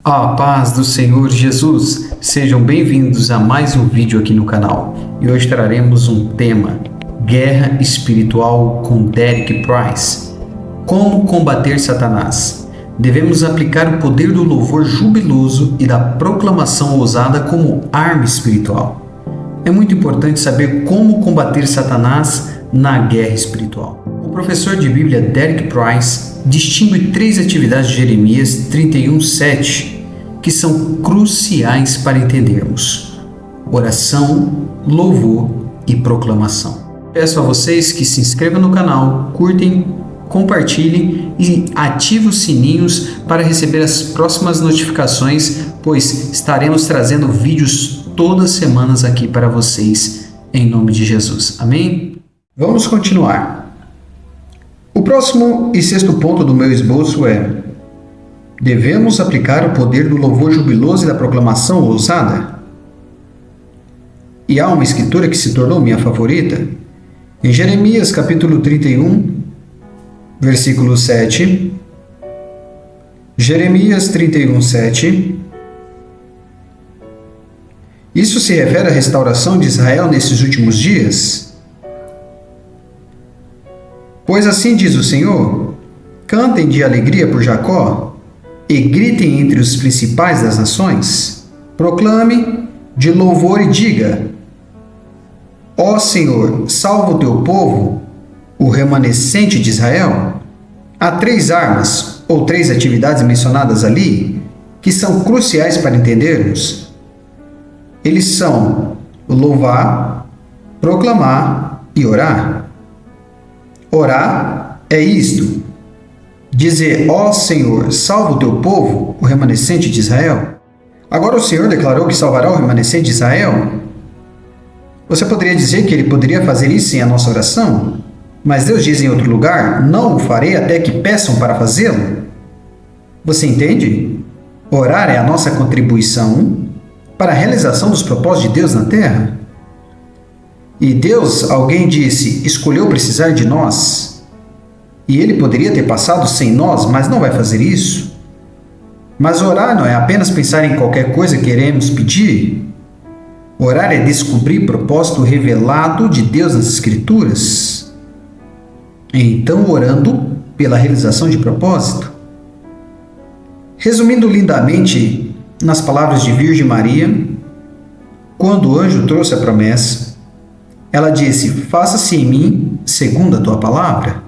A paz do Senhor Jesus, sejam bem-vindos a mais um vídeo aqui no canal. E hoje traremos um tema, Guerra Espiritual com Derek Prince. Como combater Satanás? Devemos aplicar o poder do louvor jubiloso e da proclamação ousada como arma espiritual. É muito importante saber como combater Satanás na guerra espiritual. O professor de Bíblia Derek Prince distingue três atividades de Jeremias 31:7 que são cruciais para entendermos: oração, louvor e proclamação. Peço a vocês que se inscrevam no canal, curtem, compartilhem e ativem os sininhos para receber as próximas notificações, pois estaremos trazendo vídeos todas as semanas aqui para vocês, em nome de Jesus. Amém? Vamos continuar. O próximo e sexto ponto do meu esboço é: devemos aplicar o poder do louvor jubiloso e da proclamação ousada? E há uma escritura que se tornou minha favorita. Em Jeremias capítulo 31, versículo 7. Jeremias 31:7. Isso se refere à restauração de Israel nesses últimos dias? Pois assim diz o Senhor: cantem de alegria por Jacó e gritem entre os principais das nações. Proclame de louvor e diga: ó Senhor, salva o teu povo, o remanescente de Israel. Há três armas, ou três atividades mencionadas ali, que são cruciais para entendermos. Eles são louvar, proclamar e orar. Orar é isto: dizer, ó Senhor, salva o teu povo, o remanescente de Israel. Agora o Senhor declarou que salvará o remanescente de Israel. Você poderia dizer que ele poderia fazer isso em a nossa oração? Mas Deus diz em outro lugar: não o farei até que peçam para fazê-lo. Você entende? Orar é a nossa contribuição para a realização dos propósitos de Deus na terra. E Deus, alguém disse, escolheu precisar de nós. E ele poderia ter passado sem nós, mas não vai fazer isso. Mas orar não é apenas pensar em qualquer coisa que queremos pedir. Orar é descobrir propósito revelado de Deus nas Escrituras. Então, orando pela realização de propósito. Resumindo lindamente, nas palavras de Virgem Maria, quando o anjo trouxe a promessa, ela disse: faça-se em mim segundo a tua palavra.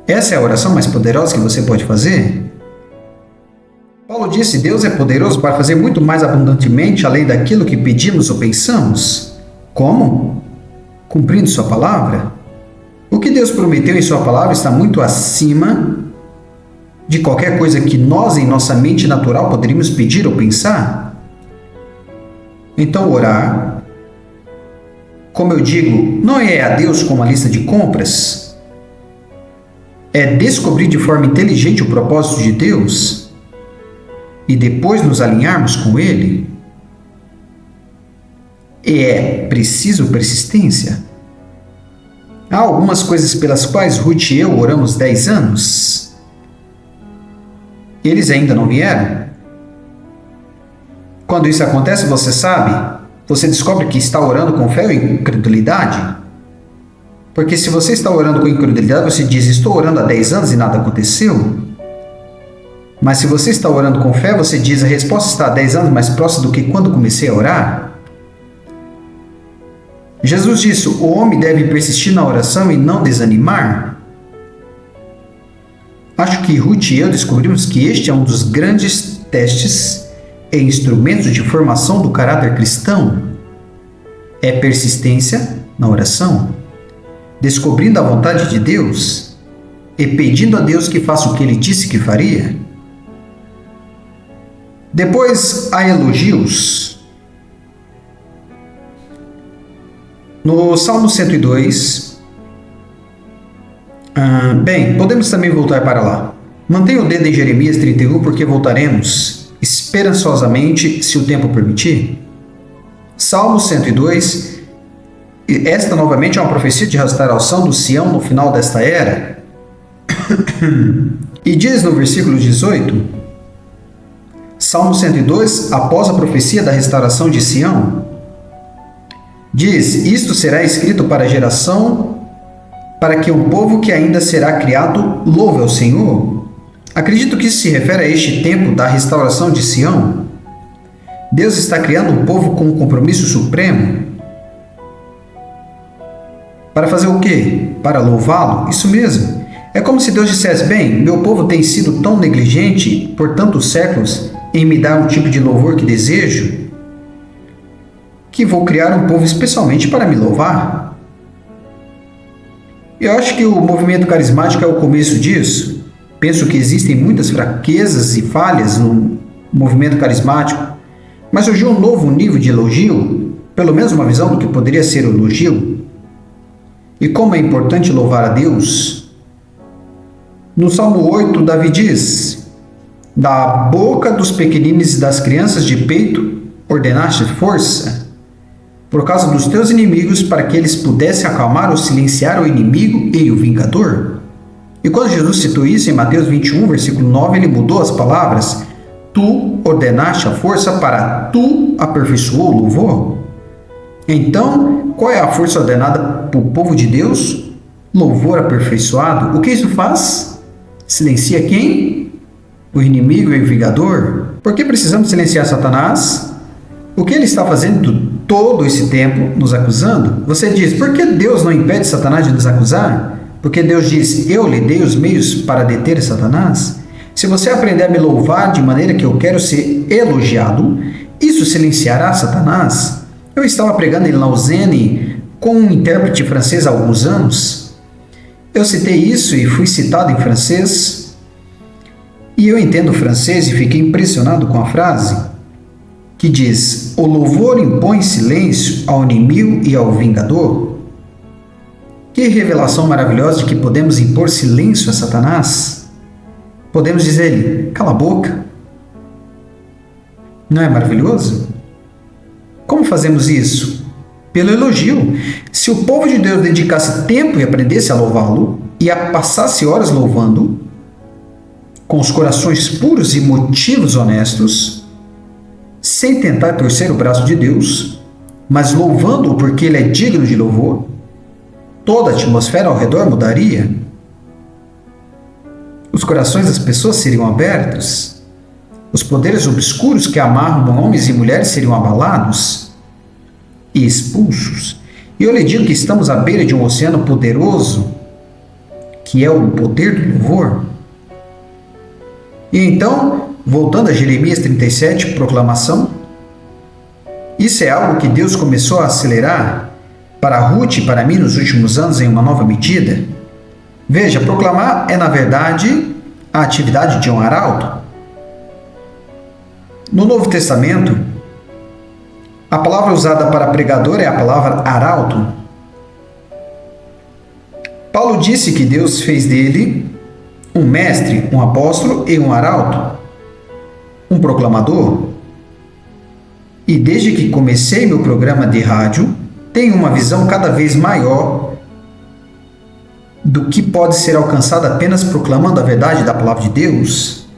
Essa é a oração mais poderosa que você pode fazer? Paulo disse: Deus é poderoso para fazer muito mais abundantemente além daquilo que pedimos ou pensamos. Como? Cumprindo sua palavra. O que Deus prometeu em sua palavra está muito acima de qualquer coisa que nós, em nossa mente natural, poderíamos pedir ou pensar. Então, orar, como eu digo, não é a Deus com uma lista de compras. É descobrir de forma inteligente o propósito de Deus e depois nos alinharmos com Ele. E é preciso persistência. Há algumas coisas pelas quais Ruth e eu oramos 10 anos. Eles ainda não vieram. Quando isso acontece, você sabe, você descobre que está orando com fé ou incredulidade. Porque se você está orando com incredulidade, você diz: estou orando há 10 anos e nada aconteceu. Mas se você está orando com fé, você diz: a resposta está há 10 anos mais próxima do que quando comecei a orar. Jesus disse: o homem deve persistir na oração e não desanimar. Acho que Ruth e eu descobrimos que este é um dos grandes testes e instrumentos de formação do caráter cristão. É persistência na oração, descobrindo a vontade de Deus e pedindo a Deus que faça o que Ele disse que faria. Depois há elogios. No Salmo 102, podemos também voltar para lá. Mantenha o dedo em Jeremias 31, porque voltaremos esperançosamente, se o tempo permitir. Salmo 102, esta novamente é uma profecia de restauração do Sião no final desta era. E diz no versículo 18: Salmo 102, após a profecia da restauração de Sião, diz: isto será escrito para a geração, para que o povo que ainda será criado louve ao Senhor. Acredito que isso se refere a este tempo da restauração de Sião. Deus está criando um povo com um compromisso supremo. Para fazer o quê? Para louvá-lo? Isso mesmo. É como se Deus dissesse: bem, meu povo tem sido tão negligente por tantos séculos em me dar um tipo de louvor que desejo, que vou criar um povo especialmente para me louvar. Eu acho que o movimento carismático é o começo disso. Penso que existem muitas fraquezas e falhas no movimento carismático, mas surgiu um novo nível de elogio, pelo menos uma visão do que poderia ser o elogio. E como é importante louvar a Deus. No Salmo 8, Davi diz: da boca dos pequeninos e das crianças de peito ordenaste força, por causa dos teus inimigos, para que eles pudessem acalmar ou silenciar o inimigo e o vingador. E quando Jesus citou isso em Mateus 21, versículo 9, ele mudou as palavras: tu ordenaste a força para tu aperfeiçoou o louvor. Então, qual é a força ordenada para o povo de Deus? Louvor aperfeiçoado. O que isso faz? Silencia quem? O inimigo e o vingador. Por que precisamos silenciar Satanás? O que ele está fazendo todo esse tempo nos acusando? Você diz: por que Deus não impede Satanás de nos acusar? Porque Deus diz: eu lhe dei os meios para deter Satanás. Se você aprender a me louvar de maneira que eu quero ser elogiado, isso silenciará Satanás. Eu estava pregando em Lausanne com um intérprete francês há alguns anos. Eu citei isso e fui citado em francês. E eu entendo francês e fiquei impressionado com a frase que diz: o louvor impõe silêncio ao inimigo e ao vingador. Que revelação maravilhosa de que podemos impor silêncio a Satanás. Podemos dizer-lhe: cala a boca. Não é maravilhoso? Como fazemos isso? Pelo elogio. Se o povo de Deus dedicasse tempo e aprendesse a louvá-lo, e a passasse horas louvando, com os corações puros e motivos honestos, sem tentar torcer o braço de Deus, mas louvando-o porque ele é digno de louvor, toda a atmosfera ao redor mudaria. Os corações das pessoas seriam abertos. Os poderes obscuros que amarram homens e mulheres seriam abalados e expulsos. E eu lhe digo que estamos à beira de um oceano poderoso, que é o poder do louvor. E então, voltando a Jeremias 37, proclamação, isso é algo que Deus começou a acelerar para Ruth e para mim nos últimos anos em uma nova medida. Veja, proclamar é, na verdade, a atividade de um arauto. No Novo Testamento, a palavra usada para pregador é a palavra arauto. Paulo disse que Deus fez dele um mestre, um apóstolo e um arauto, um proclamador. E desde que comecei meu programa de rádio, tenho uma visão cada vez maior do que pode ser alcançado apenas proclamando a verdade da palavra de Deus.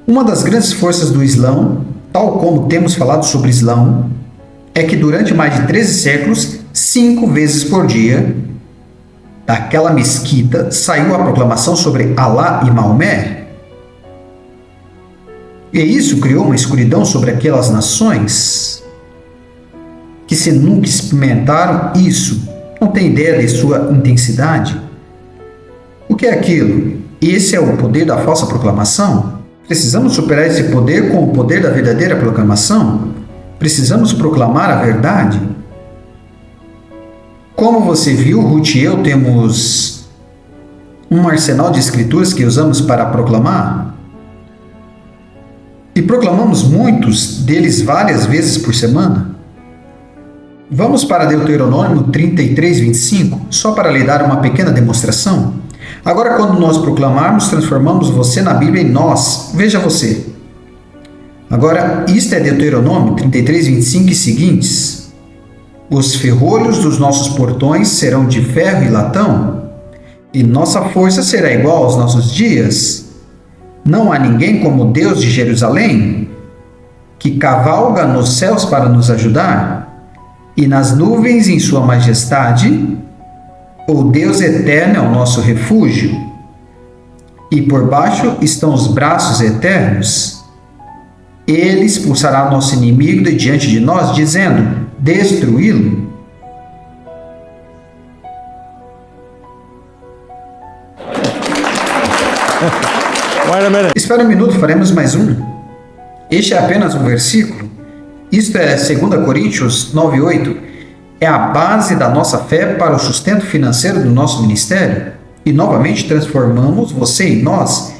Uma das grandes forças do Islã, tal como temos falado sobre Islã, é que durante mais de 13 séculos, 5 vezes por dia, daquela mesquita saiu a proclamação sobre Alá e Maomé. E isso criou uma escuridão sobre aquelas nações que, se nunca experimentaram isso, não têm ideia de sua intensidade. O que é aquilo? Esse é o poder da falsa proclamação? Precisamos superar esse poder com o poder da verdadeira proclamação? Precisamos proclamar a verdade? Como você viu, Ruth e eu temos um arsenal de escrituras que usamos para proclamar. E proclamamos muitos deles várias vezes por semana. Vamos para Deuteronômio 33, 25, só para lhe dar uma pequena demonstração. Agora, quando nós proclamarmos, transformamos você na Bíblia em nós. Veja você. Agora, isto é Deuteronômio 33, 25 e seguintes. Os ferrolhos dos nossos portões serão de ferro e latão, e nossa força será igual aos nossos dias. Não há ninguém como o Deus de Jerusalém. que cavalga nos céus para nos ajudar? E nas nuvens em sua majestade? O Deus eterno é o nosso refúgio? E por baixo estão os braços eternos? Ele expulsará nosso inimigo de diante de nós, dizendo: destruí-lo. Espera um minuto, faremos mais um. Este é apenas um versículo. Isto é 2 Coríntios 9:8. É a base da nossa fé para o sustento financeiro do nosso ministério. E novamente transformamos você em nós.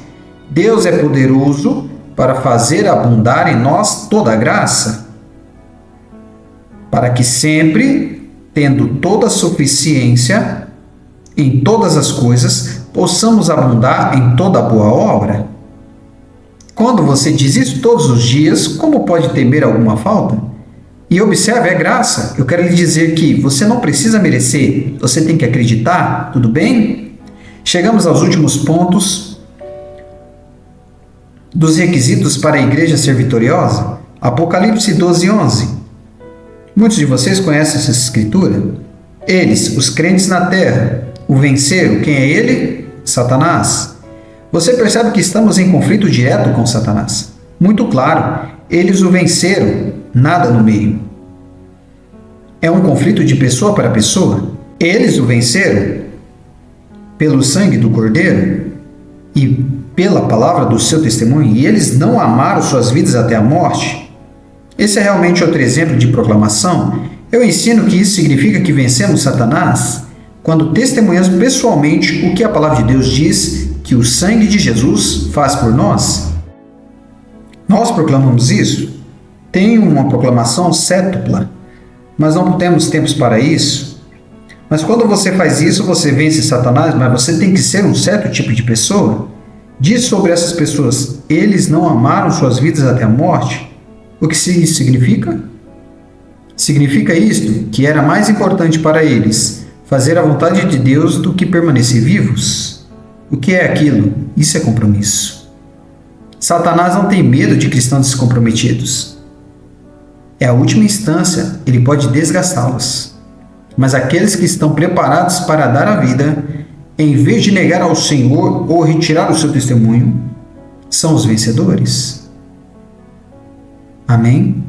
Deus é poderoso para fazer abundar em nós toda a graça, para que sempre, tendo toda a suficiência em todas as coisas, possamos abundar em toda boa obra. Quando você diz isso todos os dias, como pode temer alguma falta? E observe, é graça. Eu quero lhe dizer que você não precisa merecer, você tem que acreditar, tudo bem? Chegamos aos últimos pontos dos requisitos para a igreja ser vitoriosa. Apocalipse 12:11. Muitos de vocês conhecem essa escritura. Eles, os crentes na terra, o venceram. Quem é ele? Satanás. Você percebe que estamos em conflito direto com Satanás. Muito claro, eles o venceram, nada no meio. É um conflito de pessoa para pessoa. Eles o venceram pelo sangue do Cordeiro e pela palavra do seu testemunho, e eles não amaram suas vidas até a morte. Esse é realmente outro exemplo de proclamação. Eu ensino que isso significa que vencemos Satanás quando testemunhamos pessoalmente o que a palavra de Deus diz que o sangue de Jesus faz por nós. Nós proclamamos isso. Tem uma proclamação cétupla, mas não temos tempos para isso. Mas quando você faz isso, você vence Satanás, mas você tem que ser um certo tipo de pessoa. Diz sobre essas pessoas: eles não amaram suas vidas até a morte. O que isso significa? Significa isto, que era mais importante para eles fazer a vontade de Deus do que permanecer vivos. O que é aquilo? Isso é compromisso. Satanás não tem medo de cristãos descomprometidos. É a última instância, ele pode desgastá-los. Mas aqueles que estão preparados para dar a vida, em vez de negar ao Senhor ou retirar o seu testemunho, são os vencedores. Amém?